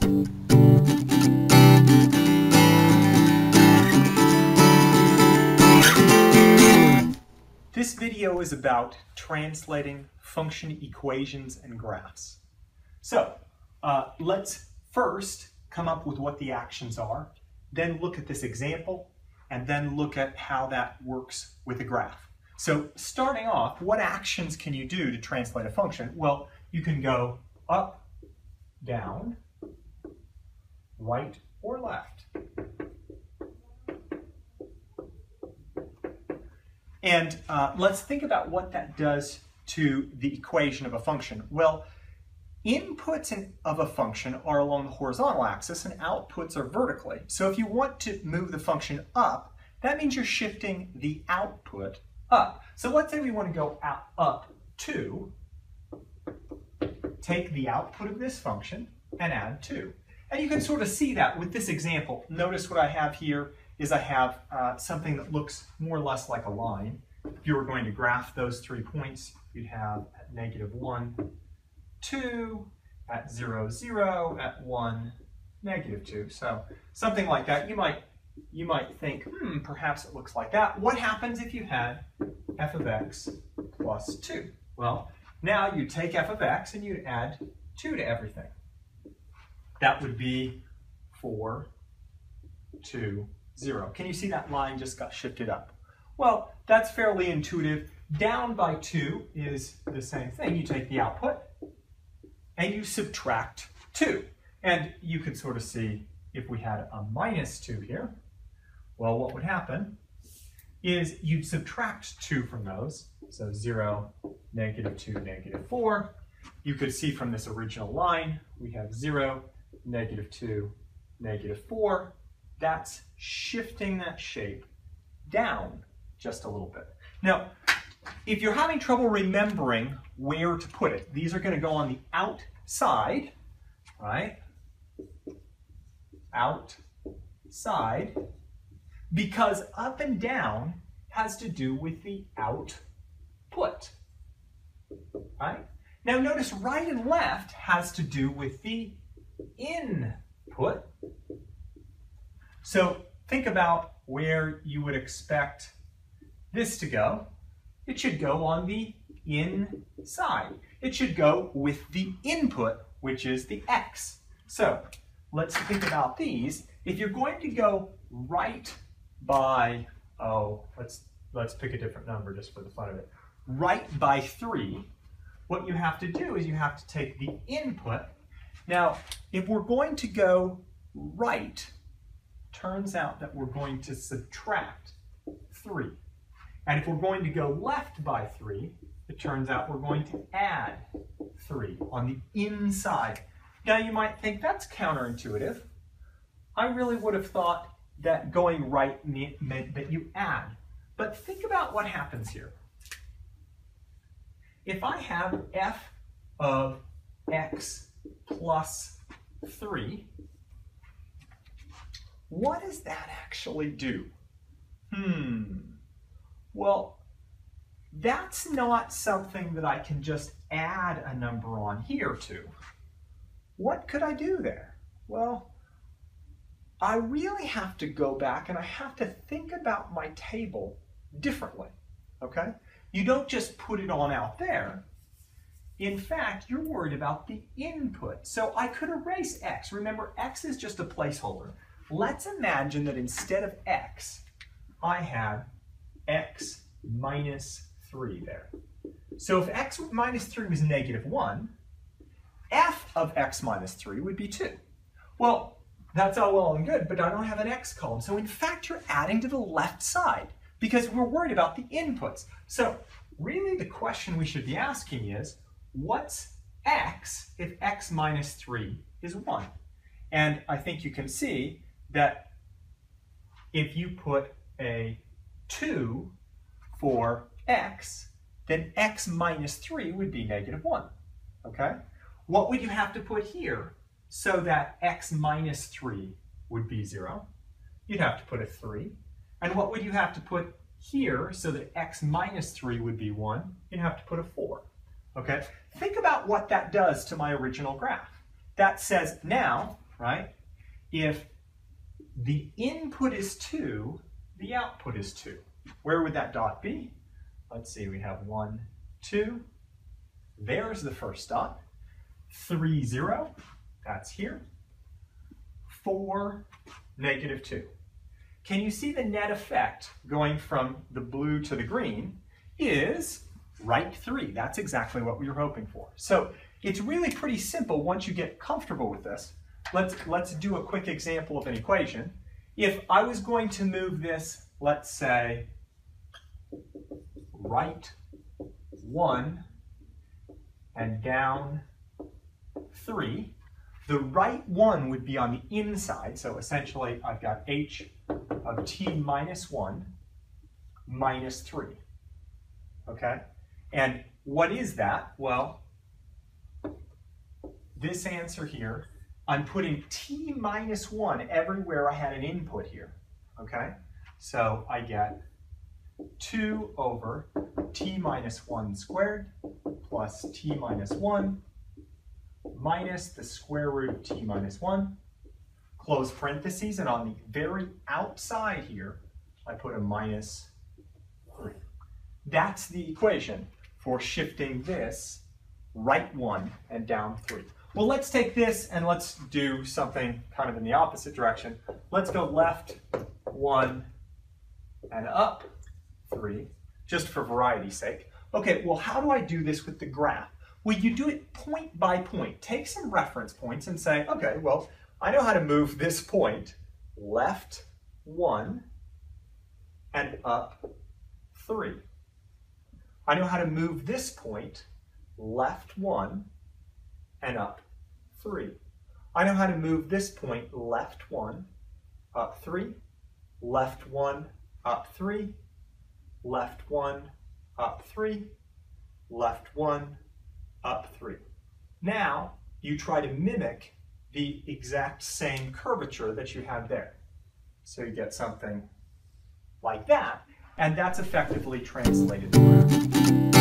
This video is about translating function equations and graphs. So let's first come up with what the actions are, then look at this example, and then look at how that works with a graph. So starting off, what actions can you do to translate a function? Well, you can go up, down, right, or left. And let's think about what that does to the equation of a function. Well, inputs of a function are along the horizontal axis and outputs are vertically. So if you want to move the function up, that means you're shifting the output up. So let's say we want to go up 2, take the output of this function and add 2. And you can sort of see that with this example. Notice what I have here is I have something that looks more or less like a line. If you were going to graph those 3 points, you'd have at -1, 2, at 0, 0, at 1, -2. So something like that. You might think, perhaps it looks like that. What happens if you had f of x plus 2? Well, now you take f of x and you'd add 2 to everything. That would be 4, 2, 0. Can you see that line just got shifted up? Well, that's fairly intuitive. Down by 2 is the same thing. You take the output and you subtract 2. And you can sort of see if we had a -2 here, well, what would happen is you'd subtract 2 from those. So 0, -2, -4. You could see from this original line, we have 0, -2, -4. That's shifting that shape down just a little bit. Now, if you're having trouble remembering where to put it, these are going to go on the outside, right? Outside, because up and down has to do with the output, right? Now notice right and left has to do with the input. So think about where you would expect this to go. It should go on the inside. It should go with the input, which is the x. So let's think about these. If you're going to go right by, let's pick a different number just for the fun of it. Right by 3, what you have to do is you have to take the input. Now, if we're going to go right, turns out that we're going to subtract 3. And if we're going to go left by 3, it turns out we're going to add 3 on the inside. Now you might think that's counterintuitive. I really would have thought that going right meant that you add. But think about what happens here. If I have f of x plus 3, what does that actually do? Well, that's not something that I can just add a number on here to. What could I do there? Well, I really have to go back and I have to think about my table differently, okay? You don't just put it on out there. In fact, you're worried about the input. So I could erase x. Remember, x is just a placeholder. Let's imagine that instead of x, I had x minus 3 there. So if x minus 3 was -1, f of x minus 3 would be 2. Well, that's all well and good, but I don't have an x column. So in fact, you're adding to the left side because we're worried about the inputs. So really the question we should be asking is, what's x if x minus 3 is 1? And I think you can see that if you put a 2 for x, then x minus 3 would be -1, okay? What would you have to put here so that x minus 3 would be 0? You'd have to put a 3. And what would you have to put here so that x minus 3 would be 1? You'd have to put a 4, okay? Think about what that does to my original graph. That says now right? If the input is 2, the output is 2. Where would that dot be? Let's see, we have 1, 2. There's the first dot. 3, 0. That's here. 4, negative 2. Can you see the net effect going from the blue to the green is right 3. That's exactly what we were hoping for. So it's really pretty simple once you get comfortable with this. Let's do a quick example of an equation. If I was going to move this, let's say, right 1 and down 3, the right 1 would be on the inside, so essentially I've got h of t minus 1 minus 3, okay? And what is that? Well, this answer here, I'm putting t minus 1 everywhere I had an input here, okay? So I get 2 over t minus 1 squared plus t minus 1 minus the square root of t minus 1, close parentheses, and on the very outside here, I put a minus 3. That's the equation for shifting this right 1 and down 3. Well, let's take this and let's do something kind of in the opposite direction. Let's go left 1 and up 3, just for variety's sake. Okay, well, how do I do this with the graph? Well, you do it point by point. Take some reference points and say, okay, well, I know how to move this point left 1 and up 3. I know how to move this point left 1 and up 3. I know how to move this point left 1, up 3, left 1, up 3, left 1, up 3, left 1, up 3. Now you try to mimic the exact same curvature that you had there. So you get something like that, and that's effectively translated to graph.